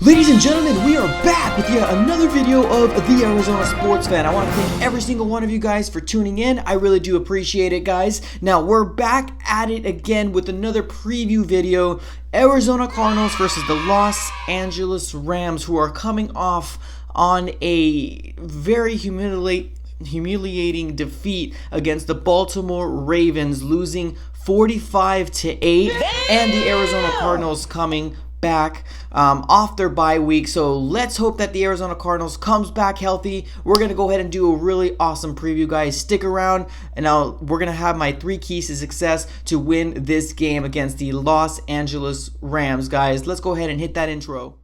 Ladies and gentlemen, we are back with yet another video of the Arizona Sports Fan. I want to thank every single one of you guys for tuning in. I really do appreciate it, guys. Now, we're back at it again with another preview video. Arizona Cardinals versus the Los Angeles Rams, who are coming off on a very humiliating defeat against the Baltimore Ravens, losing 45-8, and the Arizona Cardinals coming back off their bye week. So let's hope that the Arizona Cardinals comes back healthy. We're going to go ahead and do a really awesome preview, guys. Stick around, and now we're going to have my 3 keys to success to win this game against the Los Angeles Rams, guys. Let's go ahead and hit that intro.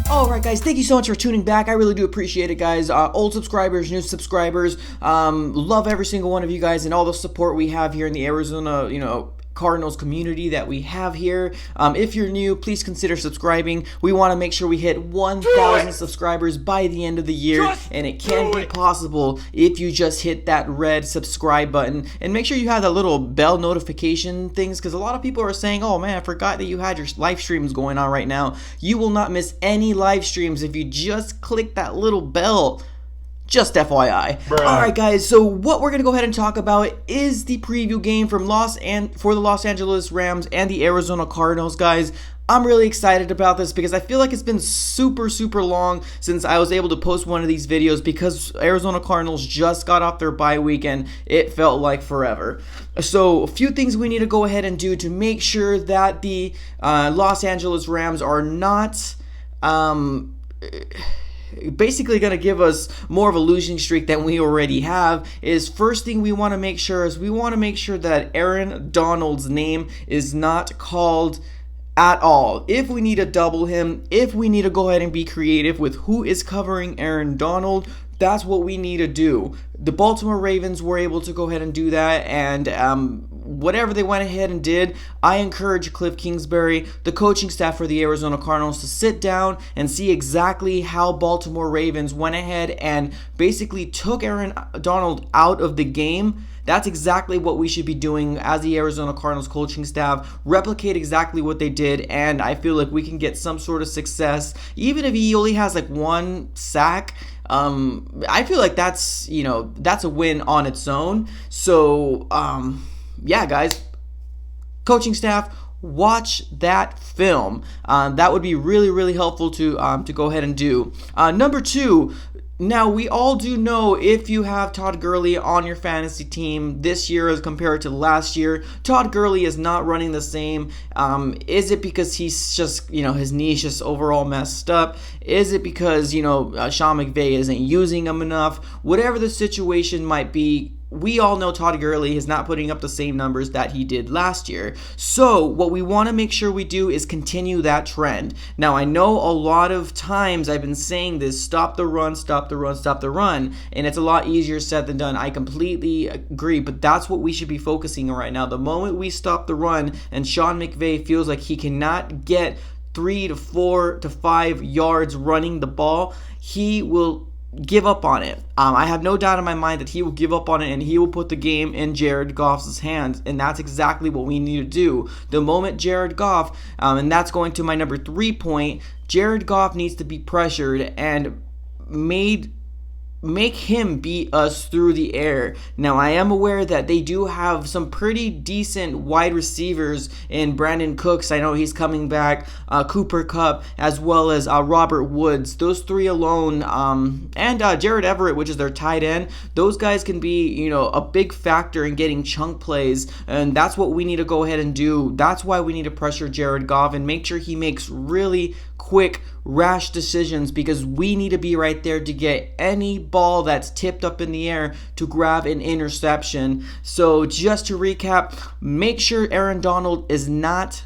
Alright guys, thank you so much for tuning back. I really do appreciate it, guys. Old subscribers, new subscribers, love every single one of you guys and all the support we have here in the Arizona, Cardinals community that we have here. If you're new, please consider subscribing. We want to make sure we hit 1,000 subscribers by the end of the year, and it can be possible if you just hit that red subscribe button, and make sure you have that little bell notification things, because a lot of people are saying, oh man, I forgot that you had your live streams going on right now. You will not miss any live streams if you just click that little bell. Just FYI. Alright guys, so what we're going to go ahead and talk about is the preview game for the Los Angeles Rams and the Arizona Cardinals, guys. I'm really excited about this because I feel like it's been super long since I was able to post one of these videos, because Arizona Cardinals just got off their bye week and it felt like forever. So a few things we need to go ahead and do to make sure that the Los Angeles Rams are not basically going to give us more of a losing streak than we already have. Is first thing we want to make sure is we want to make sure that Aaron Donald's name is not called at all. If we need to double him, if we need to go ahead and be creative with who is covering Aaron Donald, that's what we need to do. The Baltimore Ravens were able to go ahead and do that, and whatever they went ahead and did, I encourage Cliff Kingsbury, the coaching staff for the Arizona Cardinals, to sit down and see exactly how Baltimore Ravens went ahead and basically took Aaron Donald out of the game. That's exactly what we should be doing as the Arizona Cardinals coaching staff. Replicate exactly what they did, and I feel like we can get some sort of success. Even if he only has like 1 sack, I feel like that's a win on its own. So yeah, guys, coaching staff, watch that film. That would be really helpful to go ahead and do. Number 2. Now, we all do know, if you have Todd Gurley on your fantasy team this year as compared to last year, Todd Gurley is not running the same. Is it because he's just, his knee's just overall messed up? Is it because, Sean McVay isn't using him enough? Whatever the situation might be, we all know Todd Gurley is not putting up the same numbers that he did last year. So what we want to make sure we do is continue that trend. Now, I know a lot of times I've been saying this, stop the run, stop the run, stop the run, and it's a lot easier said than done. I completely agree, but that's what we should be focusing on right now. The moment we stop the run and Sean McVay feels like he cannot get 3 to 4 to 5 yards running the ball, he will give up on it. I have no doubt in my mind that he will give up on it, and he will put the game in Jared Goff's hands, and that's exactly what we need to do. The moment Jared Goff, and that's going to my number 3 point, Jared Goff needs to be pressured and make him beat us through the air. Now, I am aware that they do have some pretty decent wide receivers in Brandon Cooks. I know he's coming back, Cooper Kupp, as well as Robert Woods. Those 3 alone, and Jared Everett, which is their tight end, those guys can be, a big factor in getting chunk plays, and that's what we need to go ahead and do. That's why we need to pressure Jared Goff and make sure he makes really quick, rash decisions, because we need to be right there to get any ball that's tipped up in the air to grab an interception. So just to recap, make sure Aaron Donald is not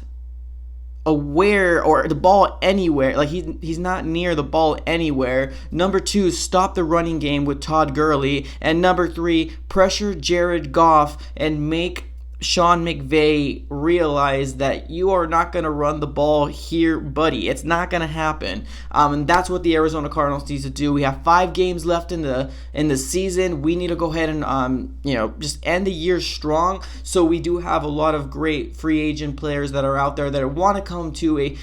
aware or the ball anywhere, like he's not near the ball anywhere. Number 2, stop the running game with Todd Gurley. And number 3, pressure Jared Goff and make Sean McVay realized that you are not going to run the ball here, buddy. It's not going to happen, and that's what the Arizona Cardinals need to do. We have 5 games left in the season. We need to go ahead and just end the year strong. So we do have a lot of great free agent players that are out there that want to come to a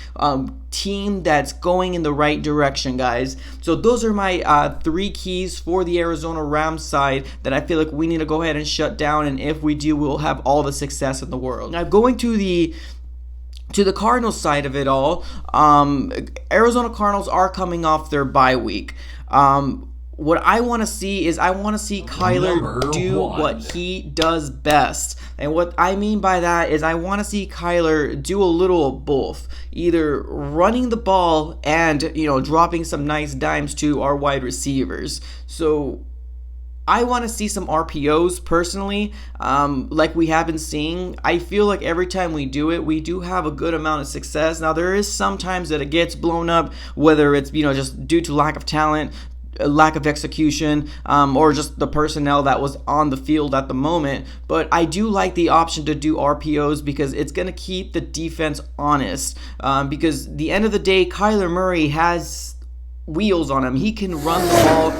team that's going in the right direction, guys. So those are my 3 keys for the Arizona Rams side that I feel like we need to go ahead and shut down, and if we do, we'll have all the success in the world. Now, going to the Cardinals side of it all, Arizona Cardinals are coming off their bye week. What I want to see is Kyler do what he does best. And what I mean by that is I want to see Kyler do a little of both. Either running the ball and, dropping some nice dimes to our wide receivers. So I want to see some RPOs personally, like we have been seeing. I feel like every time we do it, we do have a good amount of success. Now, there is sometimes that it gets blown up, whether it's, just due to lack of talent, lack of execution, or just the personnel that was on the field at the moment. But I do like the option to do RPOs because it's going to keep the defense honest. Because at the end of the day, Kyler Murray has wheels on him. He can run the ball,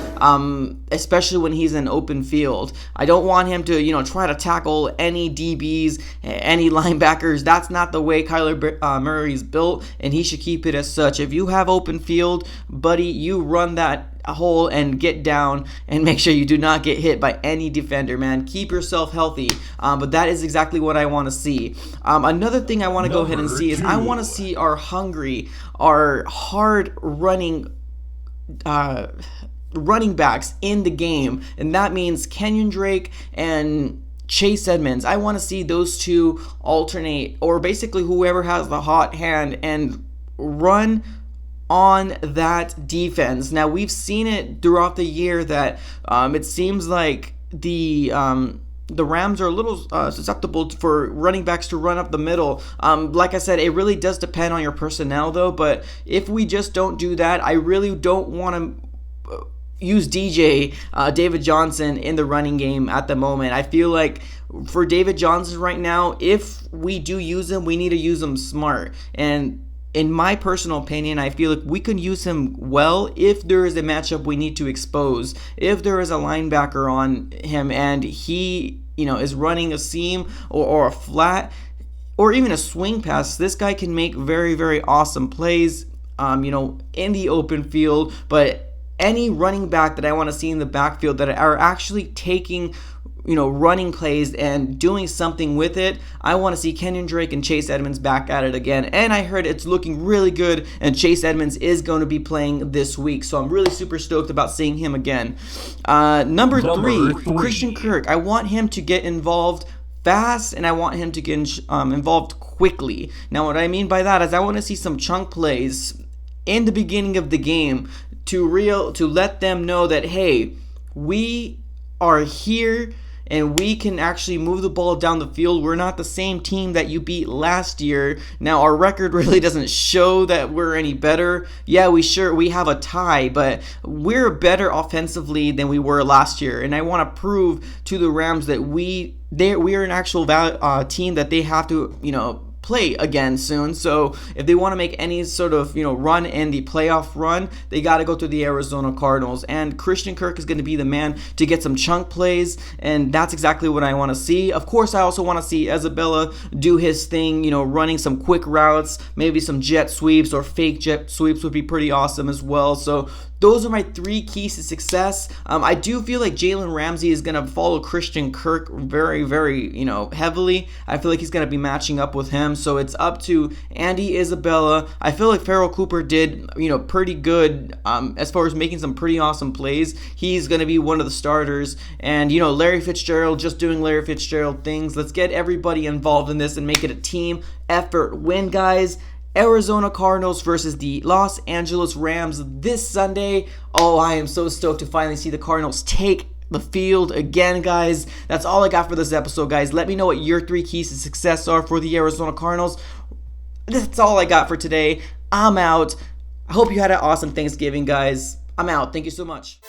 especially when he's in open field. I don't want him to, try to tackle any DBs, any linebackers. That's not the way Kyler Murray's built, and he should keep it as such. If you have open field, buddy, you run that hole and get down and make sure you do not get hit by any defender, man. Keep yourself healthy. But that is exactly what I want to see. Another thing I want to go ahead and see is I want to see our hard running backs in the game, and that means Kenyon Drake and Chase Edmonds. I want to see those two alternate, or basically whoever has the hot hand, and run on that defense. Now, we've seen it throughout the year that it seems like the Rams are a little susceptible for running backs to run up the middle. Like I said, it really does depend on your personnel, though. But if we just don't do that, I really don't want to use David Johnson in the running game at the moment. I feel like for David Johnson right now, if we do use him, we need to use him smart. And in my personal opinion, I feel like we can use him well if there is a matchup we need to expose. If there is a linebacker on him and he, is running a seam or a flat or even a swing pass, this guy can make very, very awesome plays, in the open field. But any running back that I want to see in the backfield that are actually taking running plays and doing something with it, I want to see Kenyon Drake and Chase Edmonds back at it again. And I heard it's looking really good, and Chase Edmonds is going to be playing this week, so I'm really super stoked about seeing him again. Number three, Christian Kirk. I want him to get involved fast, and I want him to get involved quickly. Now, what I mean by that is I want to see some chunk plays in the beginning of the game to let them know that, hey, we are here and we can actually move the ball down the field. We're not the same team that you beat last year. Now, our record really doesn't show that we're any better. Yeah, we have a tie, but we're better offensively than we were last year. And I want to prove to the Rams that we are an actual team that they have to, play again soon. So if they want to make any sort of run in the playoff run, they got to go through the Arizona Cardinals, and Christian Kirk is going to be the man to get some chunk plays, and that's exactly what I want to see. Of course, I also want to see Isabella do his thing, running some quick routes, maybe some jet sweeps or fake jet sweeps would be pretty awesome as well. So those are my 3 keys to success. I do feel like Jalen Ramsey is going to follow Christian Kirk very, very, heavily. I feel like he's going to be matching up with him. So it's up to Andy Isabella. I feel like Farrell Cooper did, pretty good as far as making some pretty awesome plays. He's going to be one of the starters. And, Larry Fitzgerald just doing Larry Fitzgerald things. Let's get everybody involved in this and make it a team effort win, guys. Arizona Cardinals versus the Los Angeles Rams this Sunday. Oh, I am so stoked to finally see the Cardinals take the field again, guys. That's all I got for this episode, guys. Let me know what your 3 keys to success are for the Arizona Cardinals. That's all I got for today. I'm out. I hope you had an awesome Thanksgiving, guys. I'm out. Thank you so much.